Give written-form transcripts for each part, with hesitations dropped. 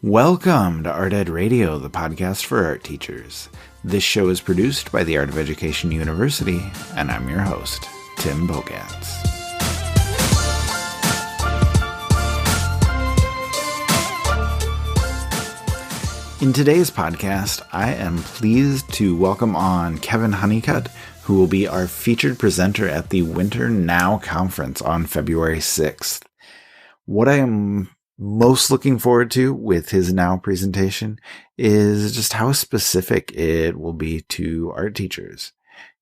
Welcome to Art Ed Radio, the podcast for art teachers. This show is produced by the Art of Education University, and I'm your host, Tim Bogats. In today's podcast, I am pleased to welcome on Kevin Honeycutt, who will be our featured presenter at the Winter Now Conference on February 6th. What I am most looking forward to with his Now presentation is just how specific it will be to art teachers.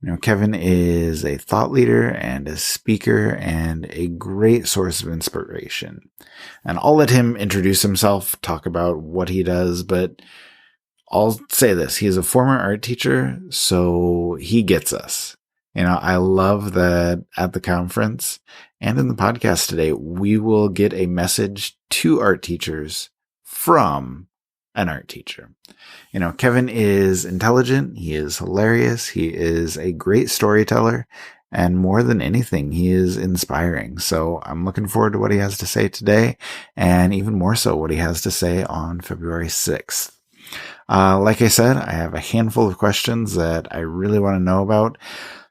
You know, Kevin is a thought leader and a speaker and a great source of inspiration. And I'll let him introduce himself, talk about what he does, but I'll say this. He is a former art teacher, so he gets us. You know, I love that at the conference and in the podcast today, we will get a message to art teachers from an art teacher. You know, Kevin is intelligent. He is hilarious. He is a great storyteller. And more than anything, he is inspiring. So I'm looking forward to what he has to say today, and even more so what he has to say on February 6th. Like I said, I have a handful of questions that I really want to know about.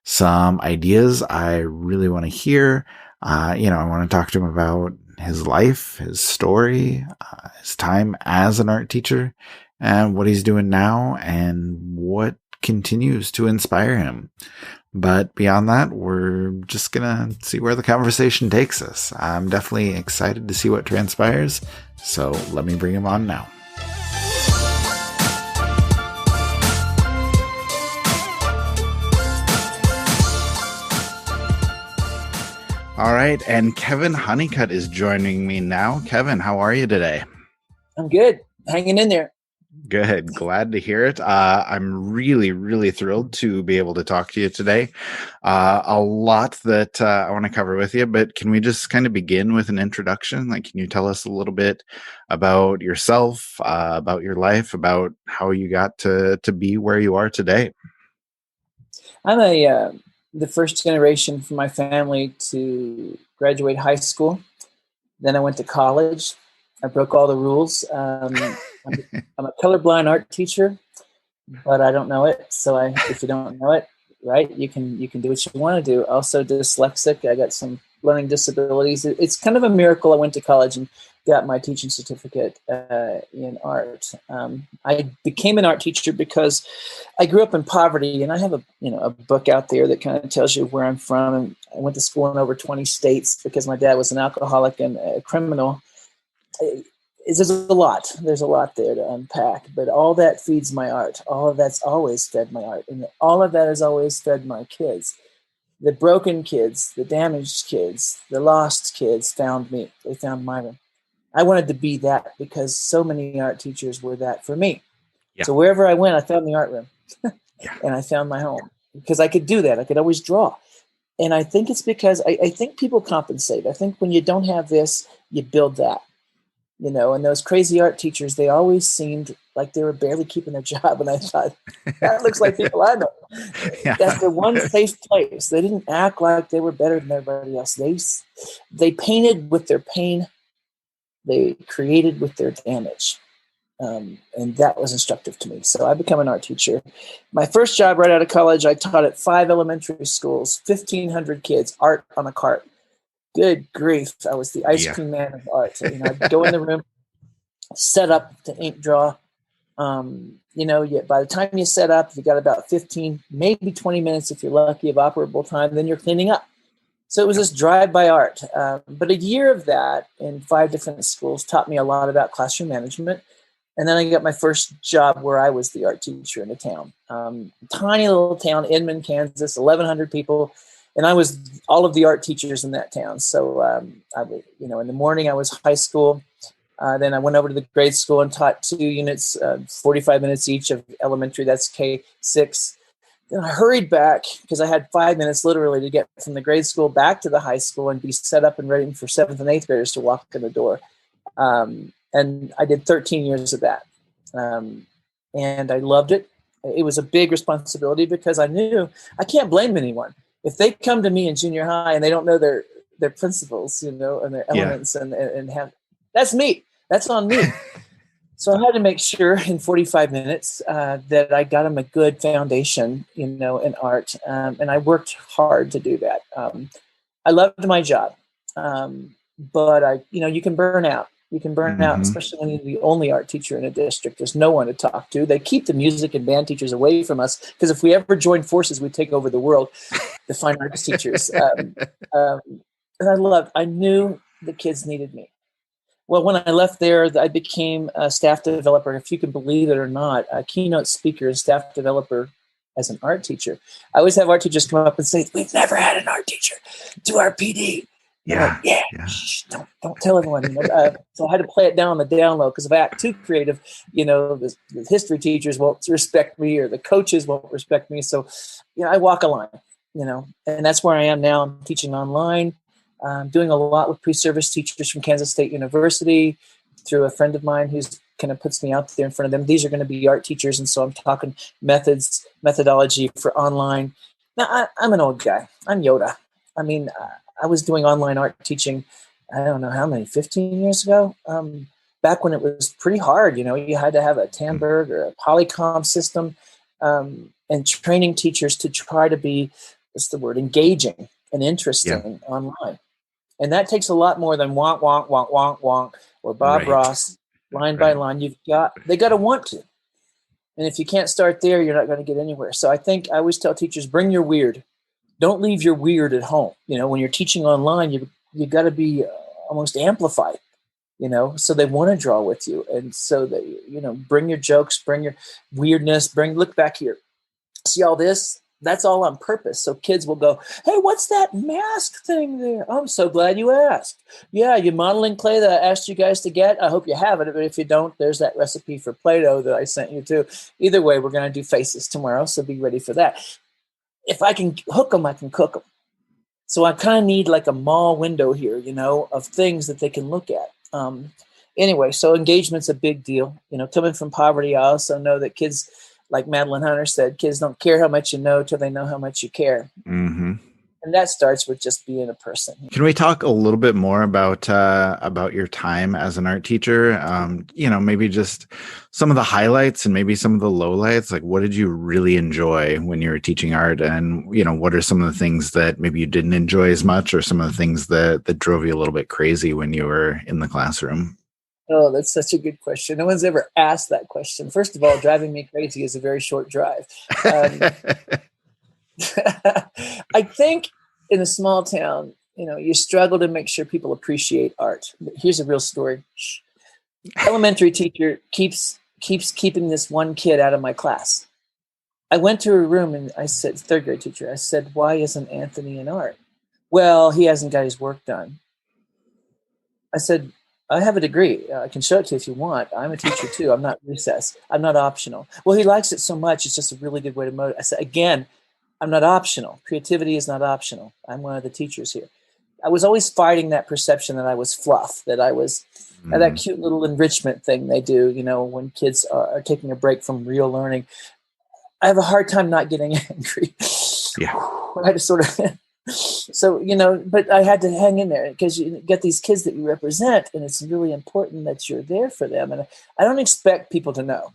Some ideas I really want to hear. I want to talk to him about his life, his story, his time as an art teacher, and what he's doing now and what continues to inspire him. But beyond that, we're just going to see where the conversation takes us. I'm definitely excited to see what transpires, so let me bring him on now. All right, and Kevin Honeycutt is joining me now. Kevin, how are you today? I'm good. Hanging in there. Good. Glad to hear it. I'm really, really thrilled to be able to talk to you today. A lot that I want to cover with you, but can we just kind of begin with an introduction? Like, can you tell us a little bit about yourself, about your life, about how you got to be where you are today? I'm the first generation from my family to graduate high school. Then I went to college. I broke all the rules. I'm a colorblind art teacher, but I don't know it. So if you don't know it, right, you can do what you want to do. Also dyslexic. I got some learning disabilities. It's kind of a miracle I went to college and got my teaching certificate in art. I became an art teacher because I grew up in poverty, and I have a book out there that kind of tells you where I'm from. And I went to school in over 20 states because my dad was an alcoholic and a criminal. There's a lot there to unpack, but all that feeds my art. All of that's always fed my art, and all of that has always fed my kids. The broken kids, the damaged kids, the lost kids found me. They found my room. I wanted to be that because so many art teachers were that for me. Yeah. So wherever I went, I found the art room and I found my home because I could do that. I could always draw. And I think it's because I think people compensate. I think when you don't have this, you build that, and those crazy art teachers, they always seemed like they were barely keeping their job. And I thought, that looks like people I know. Yeah. That's the one safe place. They didn't act like they were better than everybody else. They painted with their pain. They created with their damage. And that was instructive to me. So I became an art teacher. My first job right out of college, I taught at 5 elementary schools, 1,500 kids, art on a cart. Good grief. I was the ice cream man of art. So, I'd go in the room, set up to ink draw. By the time you set up, you got about 15, maybe 20 minutes if you're lucky of operable time, then you're cleaning up. So it was this drive-by art. But a year of that in 5 different schools taught me a lot about classroom management. And then I got my first job where I was the art teacher in the town. Tiny little town, Edmond, Kansas, 1,100 people. And I was all of the art teachers in that town. So, in the morning I was high school. Then I went over to the grade school and taught 2 units, 45 minutes each of elementary. That's K6. Then I hurried back because I had 5 minutes literally to get from the grade school back to the high school and be set up and ready for 7th and 8th graders to walk in the door. And I did 13 years of that. And I loved it. It was a big responsibility because I knew I can't blame anyone. If they come to me in junior high and they don't know their principles, and their elements and have, that's me. That's on me. So I had to make sure in 45 minutes that I got them a good foundation, in art. And I worked hard to do that. I loved my job. But you can burn out. You can burn out, Mm-hmm. especially when you're the only art teacher in a district. There's no one to talk to. They keep the music and band teachers away from us because if we ever join forces, we take over the world, the fine arts teachers. And I knew the kids needed me. Well, when I left there, I became a staff developer, if you can believe it or not, a keynote speaker and staff developer as an art teacher. I always have art teachers come up and say, "We've never had an art teacher do our PD." And I'm like, yeah, shh, don't tell everyone. So I had to play it down on the down low because if I act too creative, the history teachers won't respect me or the coaches won't respect me. So, I walk a line, and that's where I am now. I'm teaching online. I'm doing a lot with pre-service teachers from Kansas State University through a friend of mine who's kind of puts me out there in front of them. These are going to be art teachers. And so I'm talking methodology for online. Now, I'm an old guy. I'm Yoda. I mean, I was doing online art teaching, I don't know how many, 15 years ago, back when it was pretty hard. You had to have a Tandberg or a Polycom system and training teachers to try to be, what's the word, engaging and interesting online. And that takes a lot more than wonk, wonk, wonk, wonk, wonk, or Bob Ross, line by line. They got to want to. And if you can't start there, you're not going to get anywhere. So I always tell teachers, bring your weird. Don't leave your weird at home. When you're teaching online, you got to be almost amplified, so they want to draw with you. And so bring your jokes, bring your weirdness, look back here. See all this? That's all on purpose. So kids will go, "Hey, what's that mask thing there? I'm so glad you asked. Yeah, you modeling clay that I asked you guys to get? I hope you have it. But if you don't, there's that recipe for Play-Doh that I sent you to. Either way, we're going to do faces tomorrow. So be ready for that. If I can hook them, I can cook them. So I kind of need like a mall window here, of things that they can look at. Anyway, so engagement's a big deal. Coming from poverty, I also know that kids, like Madeline Hunter said, kids don't care how much you know till they know how much you care. Mm-hmm. And that starts with just being a person. Can we talk a little bit more about your time as an art teacher? Maybe just some of the highlights and maybe some of the lowlights. Like, what did you really enjoy when you were teaching art? And, what are some of the things that maybe you didn't enjoy as much, or some of the things that drove you a little bit crazy when you were in the classroom? Oh, that's such a good question. No one's ever asked that question. First of all, driving me crazy is a very short drive. I think in a small town, you struggle to make sure people appreciate art. Here's a real story. Elementary teacher keeps keeping this one kid out of my class. I went to her room and I said, third grade teacher, I said, "Why isn't Anthony in art?" "Well, he hasn't got his work done." I said, "I have a degree. I can show it to you if you want. I'm a teacher too. I'm not recess. I'm not optional." "Well, he likes it so much. It's just a really good way to motivate." I said, again, I'm not optional. Creativity is not optional. I'm one of the teachers here. I was always fighting that perception that I was fluff, that I was that cute little enrichment thing they do, when kids are taking a break from real learning. I have a hard time not getting angry. Yeah. I just sort of... So, but I had to hang in there because you get these kids that you represent, and it's really important that you're there for them. And I don't expect people to know.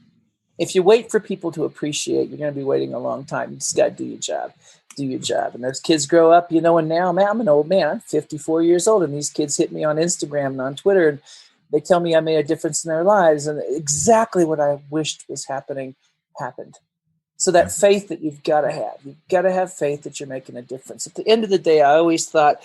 If you wait for people to appreciate, you're going to be waiting a long time. You just got to do your job. Do your job. And those kids grow up, and now, man, I'm an old man. I'm 54 years old, and these kids hit me on Instagram and on Twitter, and they tell me I made a difference in their lives. And exactly what I wished was happened. So that faith that you've got to have faith that you're making a difference. At the end of the day, I always thought,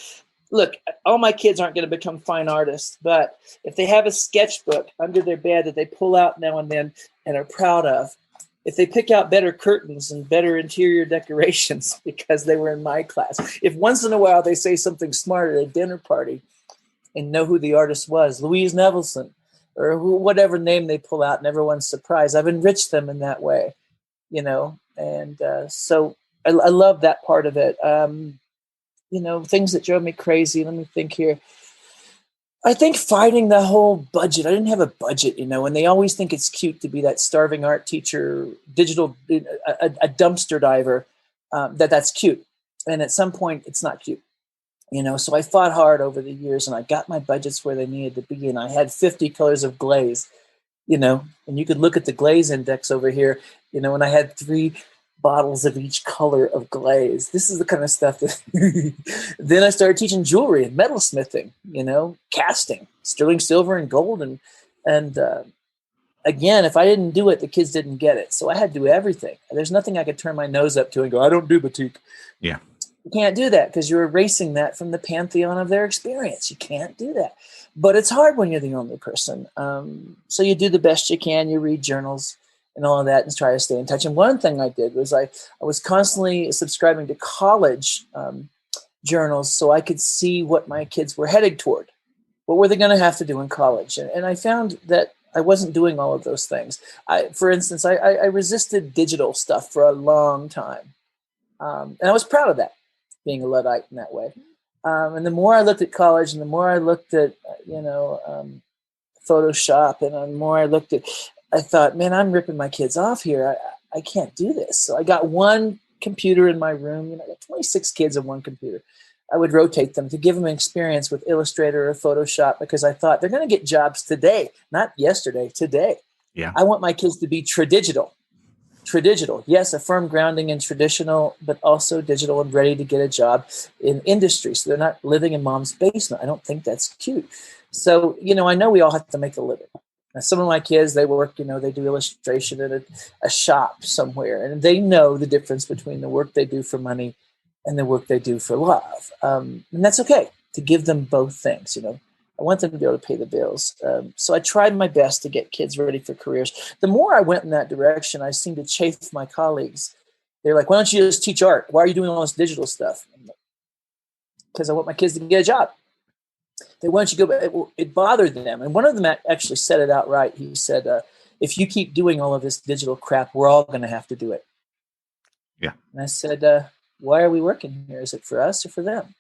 look, all my kids aren't going to become fine artists, but if they have a sketchbook under their bed that they pull out now and then and are proud of, if they pick out better curtains and better interior decorations because they were in my class, if once in a while they say something smart at a dinner party and know who the artist was, Louise Nevelson, or whatever name they pull out and everyone's surprised, I've enriched them in that way. And so I love that part of it. Things that drove me crazy. Let me think here. I think fighting the whole budget. I didn't have a budget, and they always think it's cute to be that starving art teacher, a dumpster diver, that's cute. And at some point it's not cute, so I fought hard over the years and I got my budgets where they needed to be. And I had 50 colors of glaze. and you could look at the glaze index over here, and I had 3 bottles of each color of glaze. This is the kind of stuff that then I started teaching jewelry and metalsmithing, casting, sterling silver and gold. And again, if I didn't do it, the kids didn't get it. So I had to do everything. There's nothing I could turn my nose up to and go, I don't do batik. Yeah. You can't do that because you're erasing that from the pantheon of their experience. You can't do that. But it's hard when you're the only person. So you do the best you can. You read journals and all of that and try to stay in touch. And one thing I did was I was constantly subscribing to college journals so I could see what my kids were headed toward. What were they going to have to do in college? And I found that I wasn't doing all of those things. For instance, I resisted digital stuff for a long time. And I was proud of that, being a Luddite in that way. And the more I looked at college and the more I looked at, Photoshop and the more I looked at, I thought, man, I'm ripping my kids off here. I can't do this. So I got one computer in my room. I got 26 kids on one computer. I would rotate them to give them an experience with Illustrator or Photoshop because I thought they're going to get jobs today, not yesterday, today. Yeah. I want my kids to be tradigital. Yes, a firm grounding in traditional, but also digital and ready to get a job in industry. So they're not living in mom's basement. I don't think that's cute. So, I know we all have to make a living. Now, some of my kids, they work, they do illustration at a shop somewhere, and they know the difference between the work they do for money and the work they do for love. And that's okay to give them both things, I want them to be able to pay the bills. So I tried my best to get kids ready for careers. The more I went in that direction, I seemed to chafe my colleagues. They're like, why don't you just teach art? Why are you doing all this digital stuff? Because I want my kids to get a job. They want you to go, it bothered them. And one of them actually said it outright. He said, if you keep doing all of this digital crap, we're all going to have to do it. Yeah. And I said, why are we working here? Is it for us or for them?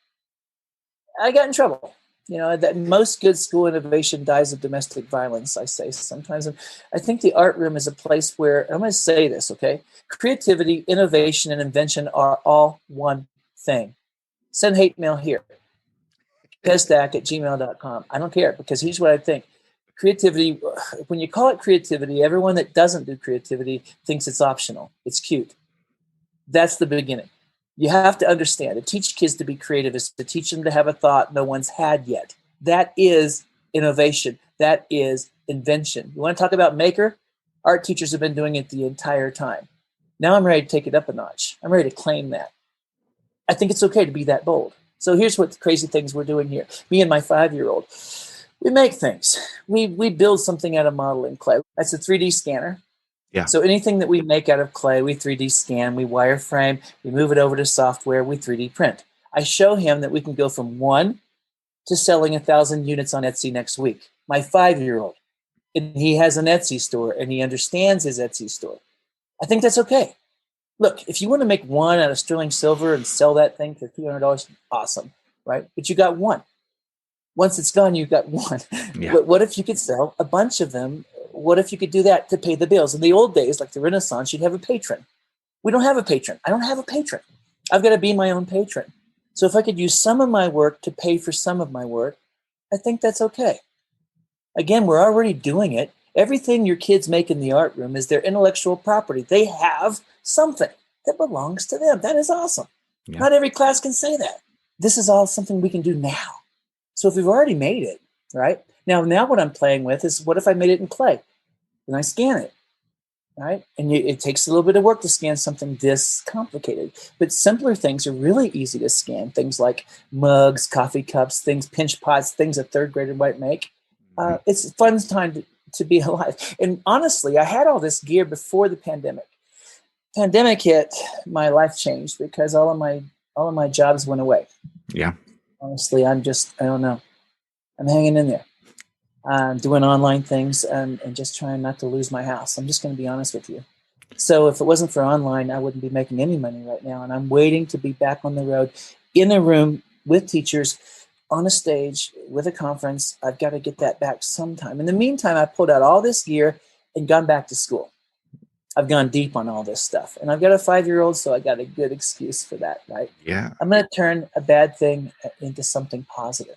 I got in trouble. That most good school innovation dies of domestic violence, I say sometimes. And I think the art room is a place where, I'm going to say this, okay? Creativity, innovation, and invention are all one thing. Send hate mail here. Pestack@gmail.com. I don't care, because here's what I think. Creativity, when you call it creativity, everyone that doesn't do creativity thinks it's optional. It's cute. That's the beginning. You have to understand, to teach kids to be creative is to teach them to have a thought no one's had yet. That is innovation. That is invention. You want to talk about maker? Art teachers have been doing it the entire time. Now I'm ready to take it up a notch. I'm ready to claim that. I think it's okay to be that bold. So here's what the crazy things we're doing here. Me and my 5-year-old, we make things. We build something out of modeling clay. That's a 3D scanner. Yeah. So anything that we make out of clay, we 3D scan, we wireframe, we move it over to software, we 3D print. I show him that we can go from 1 to selling 1,000 units on Etsy next week. My 5-year-old, and he has an Etsy store, and he understands his Etsy store. I think that's okay. Look, if you want to make one out of sterling silver and sell that thing for $200, awesome, right? But you got one. Once it's gone, you've got one. Yeah. But what if you could sell a bunch of them? What if you could do that to pay the bills? In the old days, like the Renaissance, you'd have a patron. We don't have a patron. I don't have a patron. I've got to be my own patron. So if I could use some of my work to pay for some of my work, I think that's okay. Again, we're already doing it. Everything your kids make in the art room is their intellectual property. They have something that belongs to them. That is awesome. Yeah. Not every class can say that. This is all something we can do now. So if we've already made it, right? Now what I'm playing with is, what if I made it in clay? Then I scan it, right? And it takes a little bit of work to scan something this complicated. But simpler things are really easy to scan. Things like mugs, coffee cups, pinch pots, things a third grader might make. It's a fun time to be alive. And honestly, I had all this gear before the pandemic. Pandemic hit, my life changed because all of my jobs went away. Yeah. Honestly, I don't know. I'm hanging in there. Doing online things and just trying not to lose my house. I'm just going to be honest with you. So if it wasn't for online, I wouldn't be making any money right now. And I'm waiting to be back on the road in a room with teachers on a stage with a conference. I've got to get that back sometime. In the meantime, I pulled out all this gear and gone back to school. I've gone deep on all this stuff. And I've got a 5-year-old, so I got a good excuse for that, right? Yeah. I'm going to turn a bad thing into something positive.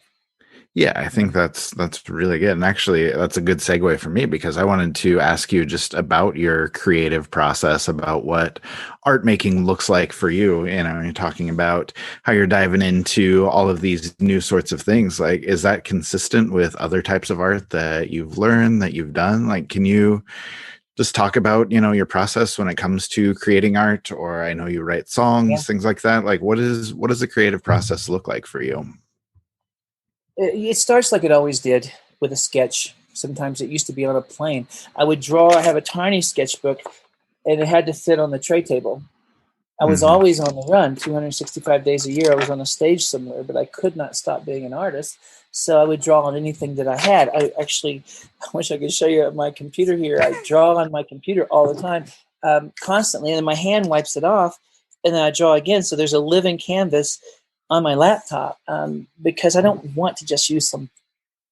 Yeah, I think that's really good. And actually, that's a good segue for me because I wanted to ask you just about your creative process, about what art making looks like for you. You know, you're talking about how you're diving into all of these new sorts of things. Like, is that consistent with other types of art that you've learned, that you've done? Like, can you just talk about, you know, your process when it comes to creating art? Or I know you write Yeah. songs, things like that. Like, what does the creative process look like for you? It starts like it always did, with a sketch. Sometimes it used to be on a plane. I would draw. I have a tiny sketchbook, and it had to fit on the tray table. I was Hmm. always on the run, 365 days a year. I was on a stage somewhere, but I could not stop being an artist. So I would draw on anything that I had. I actually, I wish I could show you my computer here. I draw on my computer all the time, constantly, and then my hand wipes it off, and then I draw again. So there's a living canvas on my laptop, because I don't want to just use some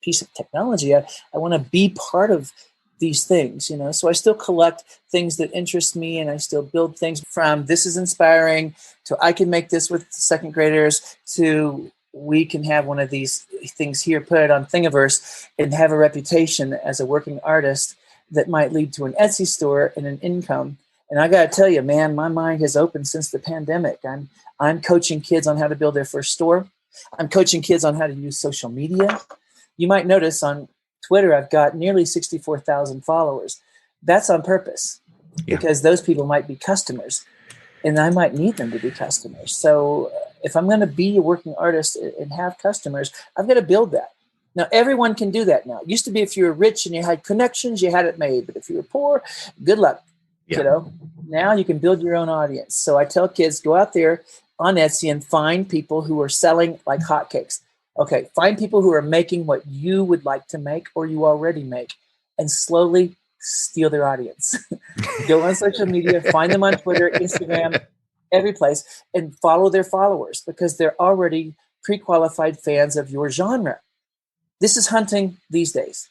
piece of technology. I want to be part of these things, you know. So I still collect things that interest me, and I still build things from this is inspiring to I can make this with second graders to we can have one of these things here, put it on Thingiverse, and have a reputation as a working artist that might lead to an Etsy store and an income. And I got to tell you, man, my mind has opened since the pandemic. I'm coaching kids on how to build their first store. I'm coaching kids on how to use social media. You might notice on Twitter, I've got nearly 64,000 followers. That's on purpose Yeah. because those people might be customers and I might need them to be customers. So if I'm going to be a working artist and have customers, I've got to build that. Now, everyone can do that now. It used to be if you were rich and you had connections, you had it made. But if you were poor, good luck, Yeah. kiddo. Now you can build your own audience. So I tell kids, go out there on Etsy and find people who are selling like hotcakes. Okay, find people who are making what you would like to make or you already make and slowly steal their audience. Go on social media, find them on Twitter, Instagram, every place, and follow their followers because they're already pre-qualified fans of your genre. This is hunting these days.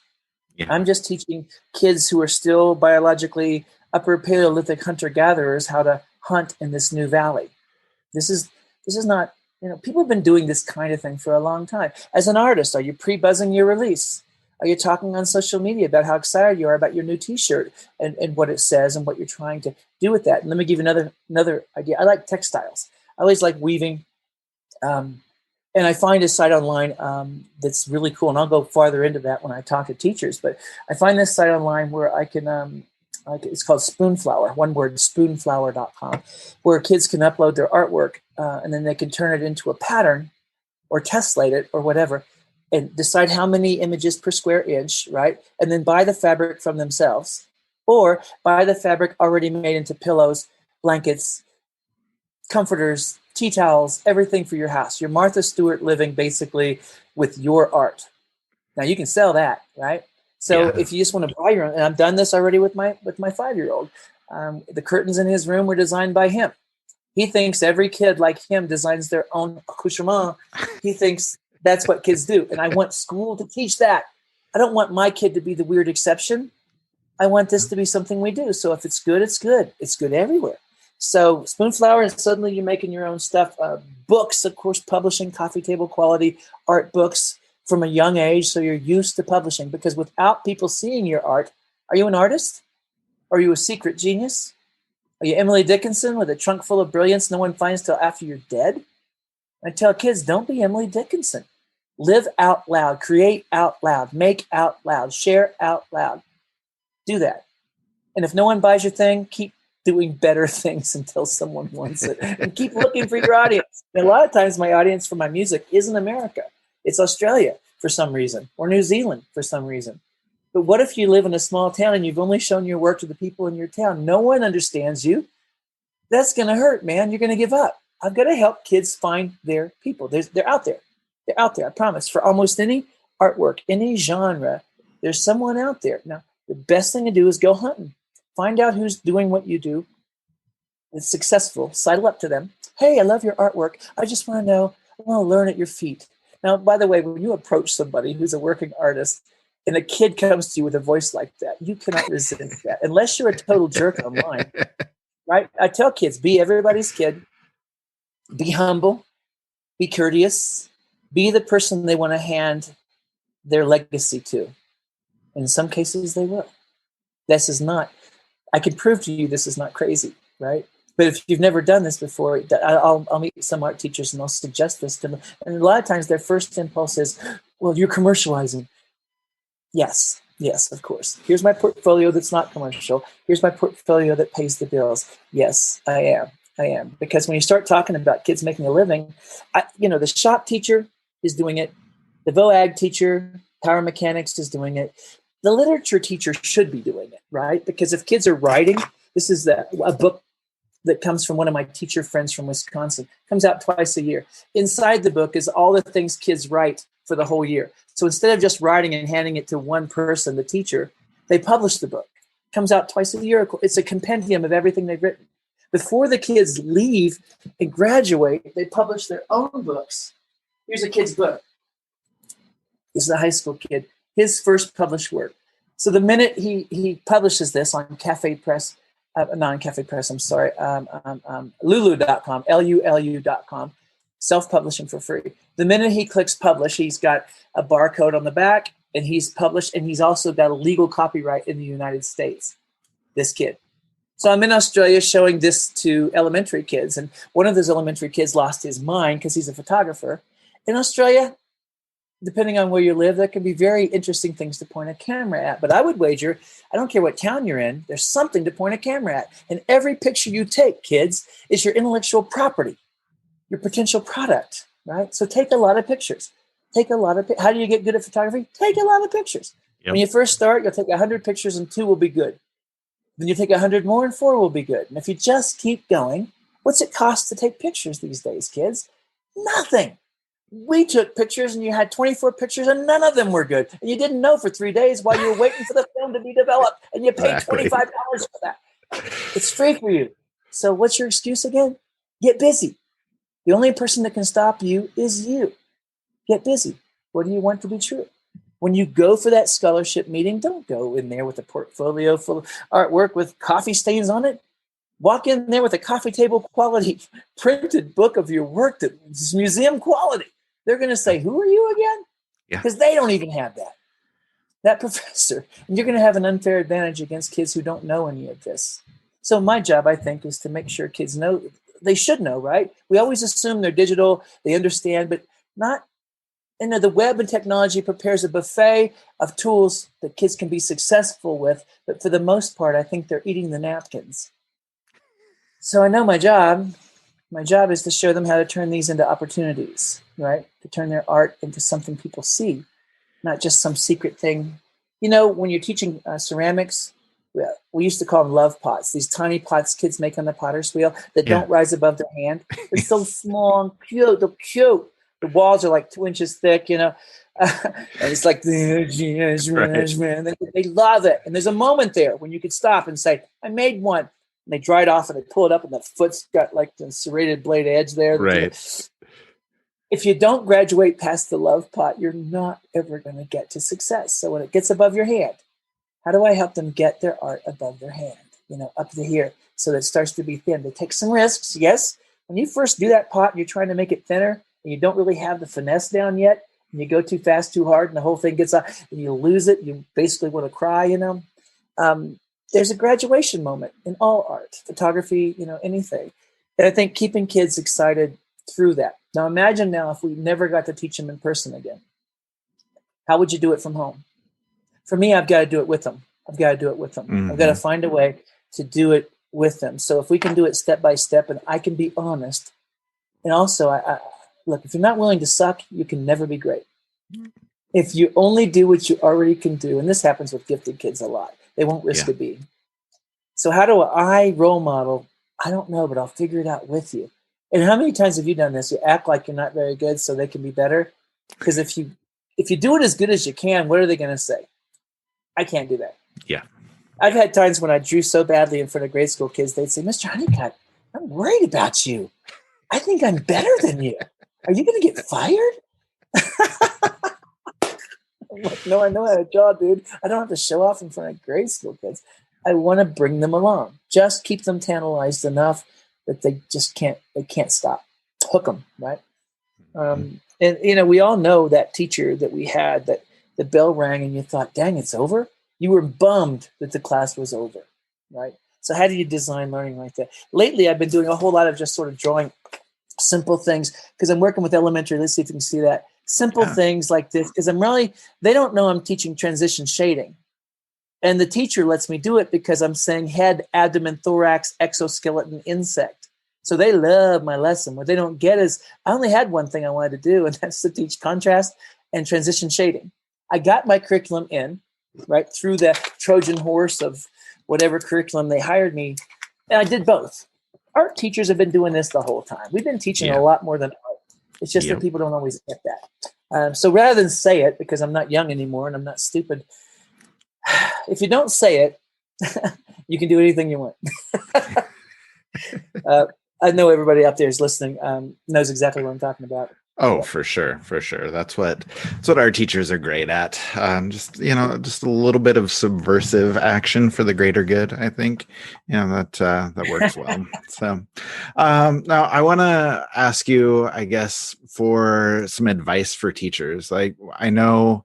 Yeah. I'm just teaching kids who are still biologically upper Paleolithic hunter-gatherers how to hunt in this new valley. This is not, you know, people have been doing this kind of thing for a long time. As an artist, are you pre-buzzing your release? Are you talking on social media about how excited you are about your new t-shirt and what it says and what you're trying to do with that? And let me give you another idea. I like textiles. I always like weaving. And I find a site online that's really cool. And I'll go farther into that when I talk to teachers. But I find this site online where I can, it's called Spoonflower, one word, spoonflower.com, where kids can upload their artwork and then they can turn it into a pattern or tessellate it or whatever and decide how many images per square inch, right? And then buy the fabric from themselves or buy the fabric already made into pillows, blankets, comforters, tea towels, everything for your house. Your Martha Stewart living basically with your art. Now you can sell that, right? So Yeah. if you just want to buy your own, and I've done this already with my 5-year-old. The curtains in his room were designed by him. He thinks every kid like him designs their own accoutrement. He thinks that's what kids do. And I want school to teach that. I don't want my kid to be the weird exception. I want this to be something we do. So if it's good, it's good. It's good everywhere. So Spoonflower, and suddenly you're making your own stuff. Books, of course, publishing coffee table quality art books from a young age. So you're used to publishing because without people seeing your art, are you an artist? Are you a secret genius? Are you Emily Dickinson with a trunk full of brilliance no one finds till after you're dead? I tell kids, don't be Emily Dickinson. Live out loud, create out loud, make out loud, share out loud. Do that. And if no one buys your thing, keep doing better things until someone wants it. And keep looking for your audience. And a lot of times my audience for my music isn't America. It's Australia for some reason, or New Zealand for some reason. But what if you live in a small town and you've only shown your work to the people in your town? No one understands you. That's going to hurt, man. You're going to give up. I've got to help kids find their people. They're out there. They're out there, I promise. For almost any artwork, any genre, there's someone out there. Now, the best thing to do is go hunting. Find out who's doing what you do. It's successful. Sidle up to them. Hey, I love your artwork. I just want to know. I want to learn at your feet. Now, by the way, when you approach somebody who's a working artist and a kid comes to you with a voice like that, you cannot resist that unless you're a total jerk online. Right? I tell kids, be everybody's kid. Be humble. Be courteous. Be the person they want to hand their legacy too. In some cases, they will. This is not, I can prove to you this is not crazy, right? But if you've never done this before, I'll meet some art teachers and they'll suggest this to them. And a lot of times their first impulse is, well, you're commercializing. Yes, of course. Here's my portfolio that's not commercial. Here's my portfolio that pays the bills. Yes, I am. Because when you start talking about kids making a living, the shop teacher is doing it. The VOAG teacher, power mechanics is doing it. The literature teacher should be doing it, right? Because if kids are writing, this is a book that comes from one of my teacher friends from Wisconsin, comes out twice a year. Inside the book is all the things kids write for the whole year. So instead of just writing and handing it to one person, the teacher, they publish the book. It comes out twice a year. It's a compendium of everything they've written. Before the kids leave and graduate, they publish their own books. Here's a kid's book. This is a high school kid. His first published work. So the minute he publishes this on Cafe Press, not on Cafe Press, I'm sorry, Lulu.com, Lulu.com, self-publishing for free. The minute he clicks publish, he's got a barcode on the back, and he's published, and he's also got a legal copyright in the United States, this kid. So I'm in Australia showing this to elementary kids, and one of those elementary kids lost his mind because he's a photographer. In Australia, depending on where you live, there can be very interesting things to point a camera at. But I would wager, I don't care what town you're in, there's something to point a camera at. And every picture you take, kids, is your intellectual property, your potential product, right? So take a lot of pictures. How do you get good at photography? Take a lot of pictures. Yep. When you first start, you'll take 100 pictures and 2 will be good. Then you take 100 more and 4 will be good. And if you just keep going, what's it cost to take pictures these days, kids? Nothing. We took pictures and you had 24 pictures and none of them were good. And you didn't know for 3 days while you were waiting for the film to be developed, and you paid $25 for that. It's free for you. So what's your excuse again? Get busy. The only person that can stop you is you. Get busy. What do you want to be true? When you go for that scholarship meeting, don't go in there with a portfolio full of artwork with coffee stains on it. Walk in there with a coffee table quality printed book of your work that's museum quality. They're going to say, who are you again? Because they don't even have that professor. And you're going to have an unfair advantage against kids who don't know any of this. So my job, I think, is to make sure kids know. They should know, right? We always assume they're digital, they understand, but not. The web and technology prepares a buffet of tools that kids can be successful with. But for the most part, I think they're eating the napkins. So I know my job is to show them how to turn these into opportunities, right? To turn their art into something people see, not just some secret thing. When you're teaching ceramics, we used to call them love pots, these tiny pots kids make on the potter's wheel that don't rise above their hand. They're so small and cute. They're cute. The walls are like 2 inches thick, and it's like, right. They love it. And there's a moment there when you could stop and say, I made one. And they dry it off and they pull it up and the foot's got like the serrated blade edge there. Right. If you don't graduate past the love pot, you're not ever going to get to success. So when it gets above your hand, how do I help them get their art above their hand, up to here, so that it starts to be thin? They take some risks, yes. When you first do that pot, you're trying to make it thinner, and you don't really have the finesse down yet, and you go too fast, too hard, and the whole thing gets off, and you lose it. You basically want to cry, There's a graduation moment in all art, photography, anything. And I think keeping kids excited through that. Now imagine if we never got to teach them in person again. How would you do it from home? For me, I've got to do it with them. Mm-hmm. I've got to find a way to do it with them. So if we can do it step by step, and I can be honest, and also, look, if you're not willing to suck, you can never be great. If you only do what you already can do, and this happens with gifted kids a lot, they won't risk a B. So how do I role model? I don't know, but I'll figure it out with you. And how many times have you done this? You act like you're not very good so they can be better. Because if you do it as good as you can, what are they going to say? I can't do that. Yeah. I've had times when I drew so badly in front of grade school kids, they'd say, Mr. Honeycutt, I'm worried about you. I think I'm better than you. Are you going to get fired? I'm like, no, I know how to draw, dude. I don't have to show off in front of grade school kids. I want to bring them along. Just keep them tantalized enough that they can't stop. Hook them, right? And we all know that teacher that we had that the bell rang and you thought, dang, it's over. You were bummed that the class was over, right? So how do you design learning like that? Lately, I've been doing a whole lot of just sort of drawing simple things because I'm working with elementary. Let's see if you can see that. Simple things like this, because they don't know I'm teaching transition shading. And the teacher lets me do it because I'm saying head, abdomen, thorax, exoskeleton, insect. So they love my lesson. What they don't get is I only had one thing I wanted to do, and that's to teach contrast and transition shading. I got my curriculum in, right, through the Trojan horse of whatever curriculum they hired me, and I did both. Art teachers have been doing this the whole time. We've been teaching a lot more than art. It's just that people don't always get that. So rather than say it, because I'm not young anymore and I'm not stupid, if you don't say it, you can do anything you want. I know everybody out there is listening, knows exactly what I'm talking about. Oh, for sure. For sure. That's what our teachers are great at. Just a little bit of subversive action for the greater good. I think, that works well. So, now I want to ask you, I guess, for some advice for teachers. Like, I know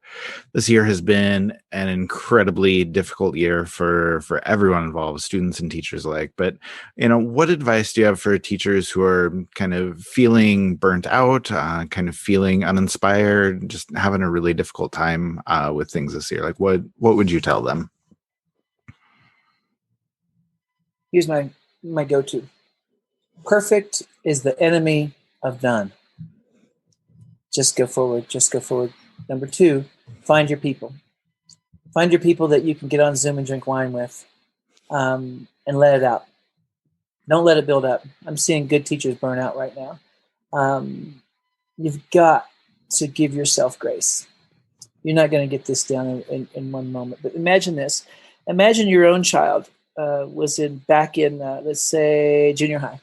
this year has been an incredibly difficult year for everyone involved, students and teachers alike. But, what advice do you have for teachers who are kind of feeling burnt out, kind of feeling uninspired, just having a really difficult time with things this year? Like, what would you tell them? Here's my go-to. Perfect is the enemy of done. Just go forward. Just go forward. Number 2, find your people. Find your people that you can get on Zoom and drink wine with, and let it out. Don't let it build up. I'm seeing good teachers burn out right now. You've got to give yourself grace. You're not going to get this down in one moment. But imagine this. Imagine your own child was back in, let's say, junior high,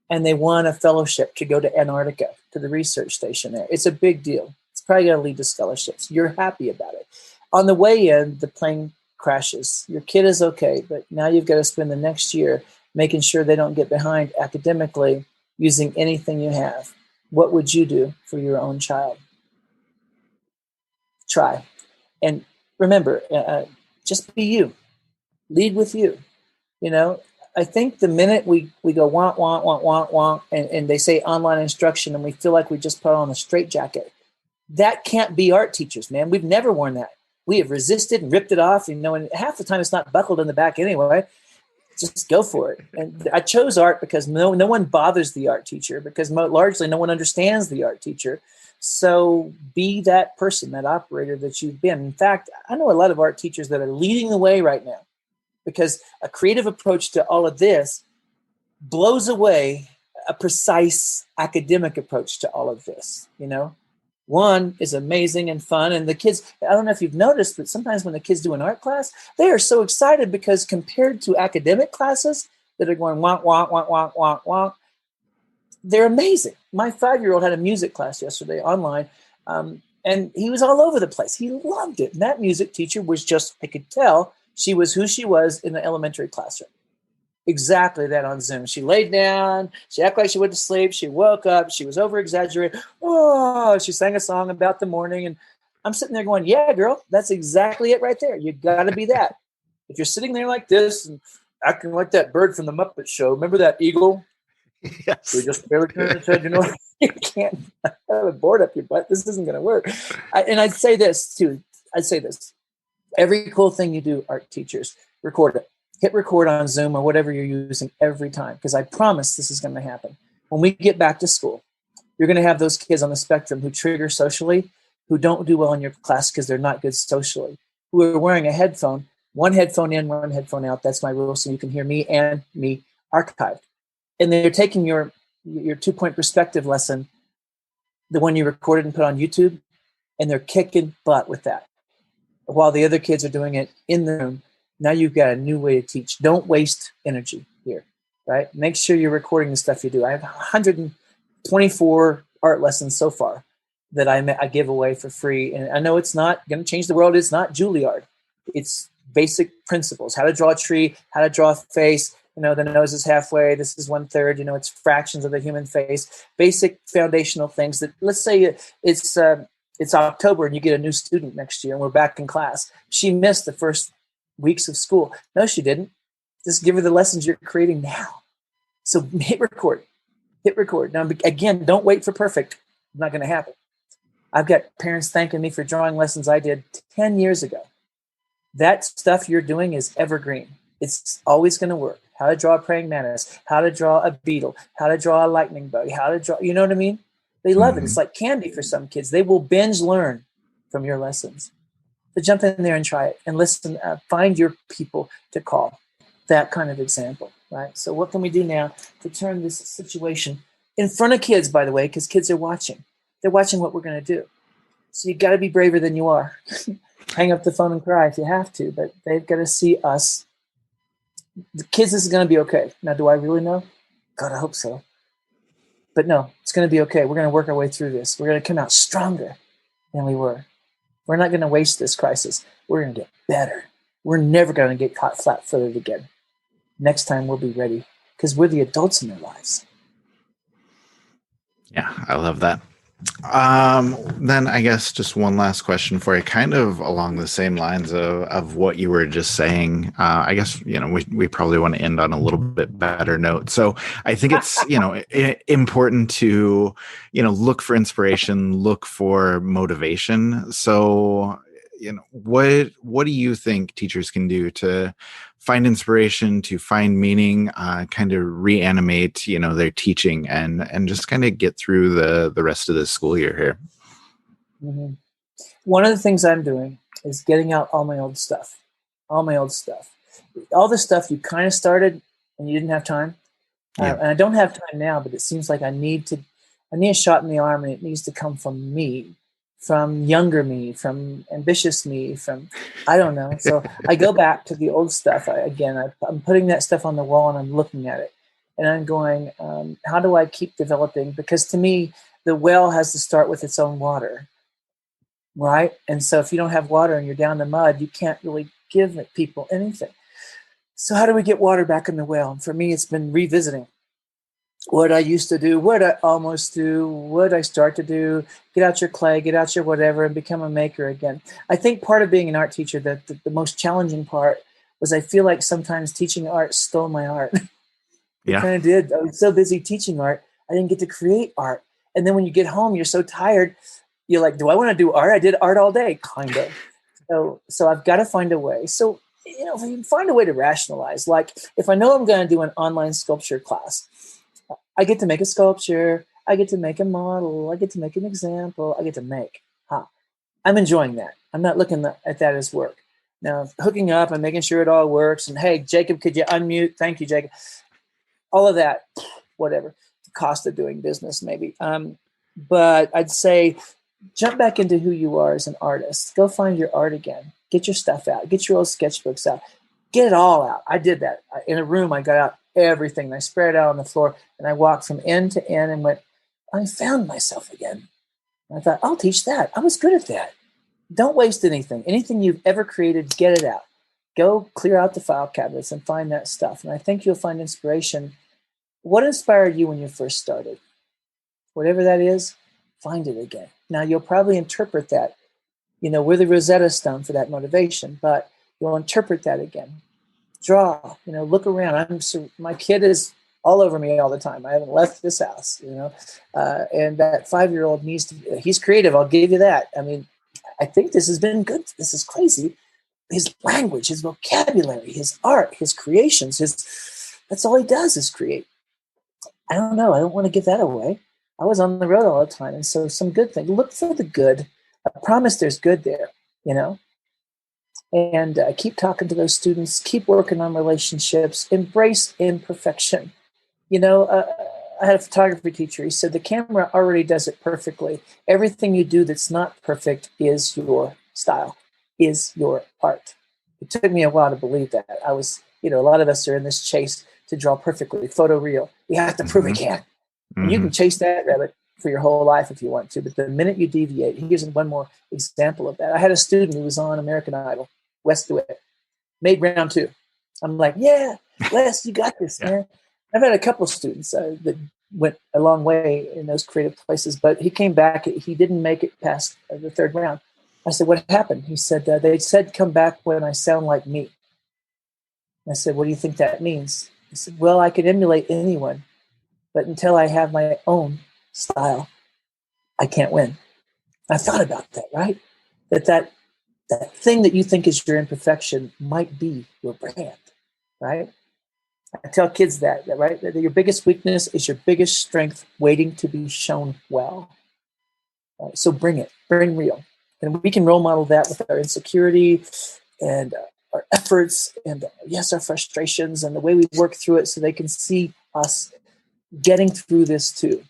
and they won a fellowship to go to Antarctica, to the research station there. It's a big deal. It's probably going to lead to scholarships. You're happy about it. On the way in, the plane crashes. Your kid is okay, but now you've got to spend the next year making sure they don't get behind academically using anything you have. What would you do for your own child? Try. And remember, just be you. Lead with you. I think the minute we go want, and they say online instruction and we feel like we just put on a straitjacket, that can't be art teachers, man. We've never worn that. We have resisted and ripped it off, and half the time it's not buckled in the back anyway. Just go for it. And I chose art because no one bothers the art teacher, because largely no one understands the art teacher. So be that person, that operator that you've been. In fact, I know a lot of art teachers that are leading the way right now, because a creative approach to all of this blows away a precise academic approach to all of this. One is amazing and fun. And the kids, I don't know if you've noticed, but sometimes when the kids do an art class, they are so excited because compared to academic classes that are going wonk, they're amazing. My 5-year-old had a music class yesterday online, and he was all over the place. He loved it. And that music teacher was just, I could tell she was who she was in the elementary classroom. Exactly that on Zoom. She laid down. She acted like she went to sleep. She woke up. She was over-exaggerated. Oh, she sang a song about the morning. And I'm sitting there going, yeah, girl, that's exactly it right there. You got to be that. If you're sitting there like this and acting like that bird from the Muppet Show, remember that eagle? Yes. We just barely turned and said, you can't have a board up your butt. This isn't going to work. And I'd say this, too. Every cool thing you do, art teachers, record it. Hit record on Zoom or whatever you're using every time, because I promise this is going to happen. When we get back to school, you're going to have those kids on the spectrum who trigger socially, who don't do well in your class because they're not good socially, who are wearing a headphone, one headphone in, one headphone out. That's my rule, so you can hear me and me archived. And they're taking your 2-point perspective lesson, the one you recorded and put on YouTube, and they're kicking butt with that, while the other kids are doing it in the room. Now you've got a new way to teach. Don't waste energy here, right? Make sure you're recording the stuff you do. I have 124 art lessons so far that I give away for free. And I know it's not going to change the world. It's not Juilliard. It's basic principles: how to draw a tree, how to draw a face. The nose is halfway. This is 1/3. It's fractions of the human face. Basic foundational things that, let's say it's it's October and you get a new student next year and we're back in class. She missed the first weeks of school. No, she didn't. Just give her the lessons you're creating now. So hit record. Now, again, don't wait for perfect. It's not going to happen. I've got parents thanking me for drawing lessons I did 10 years ago. That stuff you're doing is evergreen. It's always going to work. How to draw a praying mantis, how to draw a beetle, how to draw a lightning bug, how to draw, you know what I mean? They love it. It's like candy for some kids. They will binge learn from your lessons. So jump in there and try it and listen, find your people to call. That kind of example, right? So what can we do now to turn this situation in front of kids, by the way, because kids are watching. They're watching what we're going to do. So you got to be braver than you are. Hang up the phone and cry if you have to, but they've got to see us. The kids, this is going to be okay. Now, do I really know? God, I hope so. But no, it's going to be okay. We're going to work our way through this. We're going to come out stronger than we were. We're not going to waste this crisis. We're going to get better. We're never going to get caught flat-footed again. Next time we'll be ready because we're the adults in their lives. Yeah, I love that. Then I guess just one last question for you, kind of along the same lines of what you were just saying. I guess, we probably want to end on a little bit better note. So I think it's, important to, look for inspiration, look for motivation. So, what do you think teachers can do to find inspiration, to find meaning, kind of reanimate, their teaching and just kind of get through the rest of the school year here? Mm-hmm. One of the things I'm doing is getting out all my old stuff, all the stuff you kind of started and you didn't have time. Yeah. And I don't have time now, but it seems like I need a shot in the arm, and it needs to come from me, from younger me, from ambitious me, from, I don't know. So I go back to the old stuff. I'm putting that stuff on the wall and I'm looking at it and I'm going, how do I keep developing? Because to me, the well has to start with its own water, right? And so if you don't have water and you're down the mud, you can't really give people anything. So how do we get water back in the well? And for me, it's been revisiting what I used to do, what I almost do, what I start to do, get out your clay, get out your whatever, and become a maker again. I think part of being an art teacher, that the most challenging part was I feel like sometimes teaching art stole my art. It kind of did. I was so busy teaching art, I didn't get to create art. And then when you get home, you're so tired, you're like, do I want to do art? I did art all day, kind of. So I've got to find a way. So, if you can find a way to rationalize, like if I know I'm going to do an online sculpture class, I get to make a sculpture, I get to make a model, I get to make an example, I get to make. I'm enjoying that. I'm not looking at that as work. Now, hooking up and making sure it all works, and hey, Jacob, could you unmute? Thank you, Jacob. All of that, whatever, the cost of doing business maybe. But I'd say jump back into who you are as an artist. Go find your art again. Get your stuff out. Get your old sketchbooks out. Get it all out. I did that. In a room, I got out everything. I spread it out on the floor, and I walked from end to end and went, I found myself again. And I thought, I'll teach that. I was good at that. Don't waste anything. Anything you've ever created, get it out. Go clear out the file cabinets and find that stuff. And I think you'll find inspiration. What inspired you when you first started? Whatever that is, find it again. Now, you'll probably interpret that. We're the Rosetta Stone for that motivation, but you'll interpret that again. Draw, look around. My kid is all over me all the time. I haven't left this house, and that 5-year-old needs to, he's creative. I'll give you that. I mean, I think this has been good. This is crazy. His language, his vocabulary, his art, his creations, that's all he does is create. I don't know. I don't want to give that away. I was on the road all the time. And so some good thing, look for the good. I promise there's good there, and keep talking to those students, keep working on relationships, embrace imperfection. I had a photography teacher. He said, the camera already does it perfectly. Everything you do that's not perfect is your style, is your art. It took me a while to believe that. I was, a lot of us are in this chase to draw perfectly, photoreal. You have to prove it can. Mm-hmm. And you can chase that rabbit for your whole life if you want to. But the minute you deviate, here's one more example of that. I had a student who was on American Idol, Wes DeWitt, made round 2. I'm like, yeah, Wes, you got this, man. I've had a couple of students that went a long way in those creative places. But he came back. He didn't make it past the third round. I said, what happened? He said, they said come back when I sound like me. I said, what do you think that means? He said, well, I can emulate anyone, but until I have my own style, I can't win. I thought about that, right? That thing that you think is your imperfection might be your brand, right? I tell kids that right? That your biggest weakness is your biggest strength waiting to be shown well. So bring real. And we can role model that with our insecurity and our efforts and, yes, our frustrations and the way we work through it so they can see us getting through this too.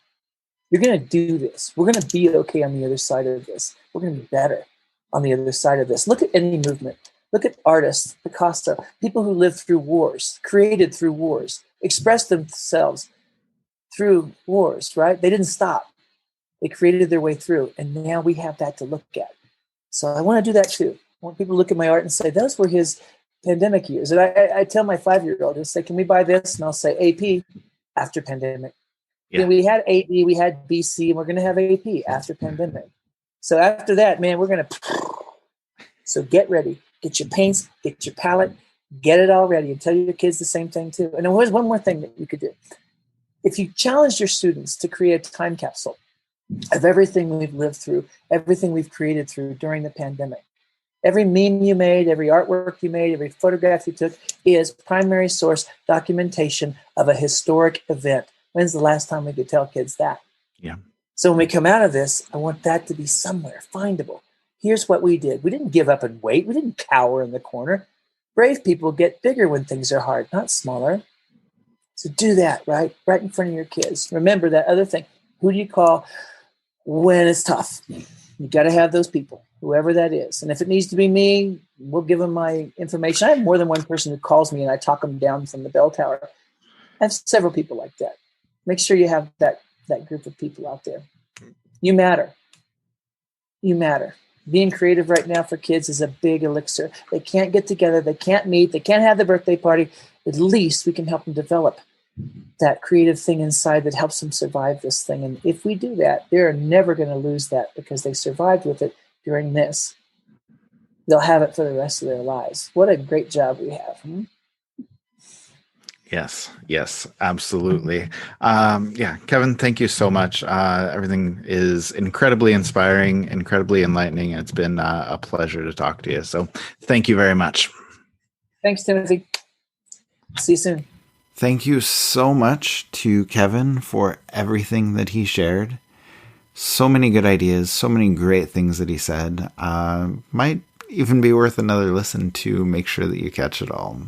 You're going to do this. We're going to be okay on the other side of this. We're going to be better on the other side of this. Look at any movement. Look at artists, Picasso, people who lived through wars, created through wars, expressed themselves through wars, right? They didn't stop. They created their way through. And now we have that to look at. So I want to do that too. I want people to look at my art and say, those were his pandemic years. And I tell my 5-year-old, I say, can we buy this? And I'll say AP after pandemic. Yeah. We had AD, we had BC, and we're going to have AP after pandemic. So after that, man, we're going to. So get ready. Get your paints, get your palette, get it all ready, and tell your kids the same thing too. And there's one more thing that you could do. If you challenge your students to create a time capsule of everything we've lived through, everything we've created through during the pandemic, every meme you made, every artwork you made, every photograph you took is primary source documentation of a historic event. When's the last time we could tell kids that? Yeah. So when we come out of this, I want that to be somewhere findable. Here's what we did. We didn't give up and wait. We didn't cower in the corner. Brave people get bigger when things are hard, not smaller. So do that, right in front of your kids. Remember that other thing. Who do you call when it's tough? You got to have those people, whoever that is. And if it needs to be me, we'll give them my information. I have more than one person who calls me and I talk them down from the bell tower. I have several people like that. Make sure you have that group of people out there. You matter. You matter. Being creative right now for kids is a big elixir. They can't get together. They can't meet. They can't have the birthday party. At least we can help them develop that creative thing inside that helps them survive this thing. And if we do that, they're never going to lose that because they survived with it during this. They'll have it for the rest of their lives. What a great job we have. Yes, absolutely. Yeah, Kevin, thank you so much. Everything is incredibly inspiring, incredibly enlightening. It's been a pleasure to talk to you. So thank you very much. Thanks, Timothy. See you soon. Thank you so much to Kevin for everything that he shared. So many good ideas, so many great things that he said. Might even be worth another listen to make sure that you catch it all.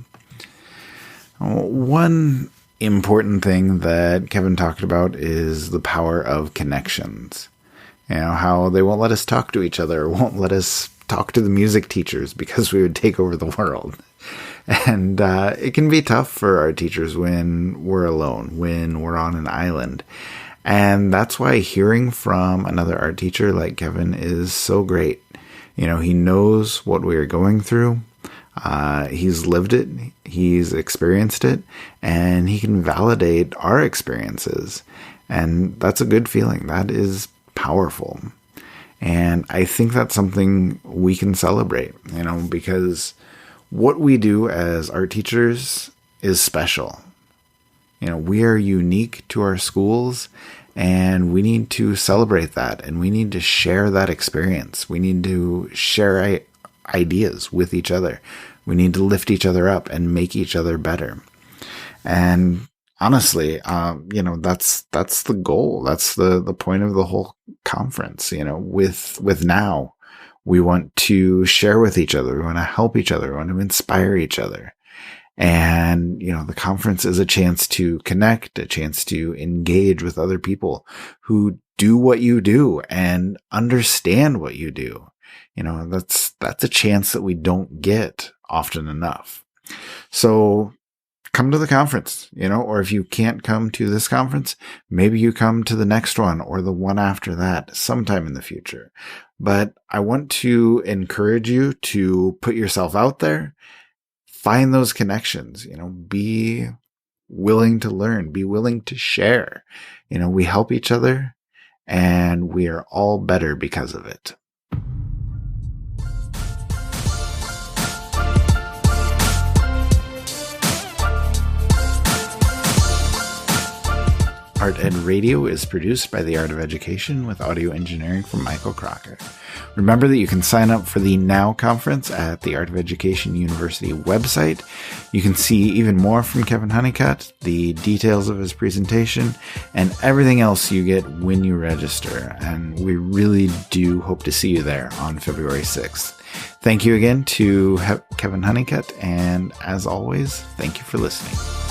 One important thing that Kevin talked about is the power of connections. You know, how they won't let us talk to each other, won't let us talk to the music teachers because we would take over the world. And it can be tough for our teachers when we're alone, when we're on an island. And that's why hearing from another art teacher like Kevin is so great. You know, he knows what we are going through. He's lived it, he's experienced it, and he can validate our experiences. And that's a good feeling. That is powerful. And I think that's something we can celebrate, you know, because what we do as art teachers is special. You know, we are unique to our schools, and we need to celebrate that, and we need to share that experience. We need to share ideas with each other. We need to lift each other up and make each other better. And honestly, you know, that's the goal. That's the point of the whole conference. You know, with Now, we want to share with each other. We want to help each other. We want to inspire each other. And, you know, the conference is a chance to connect, a chance to engage with other people who do what you do and understand what you do. You know, that's a chance that we don't get often enough. So come to the conference, you know, or if you can't come to this conference, maybe you come to the next one or the one after that sometime in the future. But I want to encourage you to put yourself out there, find those connections, you know, be willing to learn, be willing to share. We help each other, and we are all better because of it. Art Ed Radio is produced by The Art of Education with audio engineering from Michael Crocker. Remember that you can sign up for the Now Conference at the Art of Education University website. You can see even more from Kevin Honeycutt, the details of his presentation, and everything else you get when you register. And we really do hope to see you there on February 6th. Thank you again to Kevin Honeycutt, and as always, thank you for listening.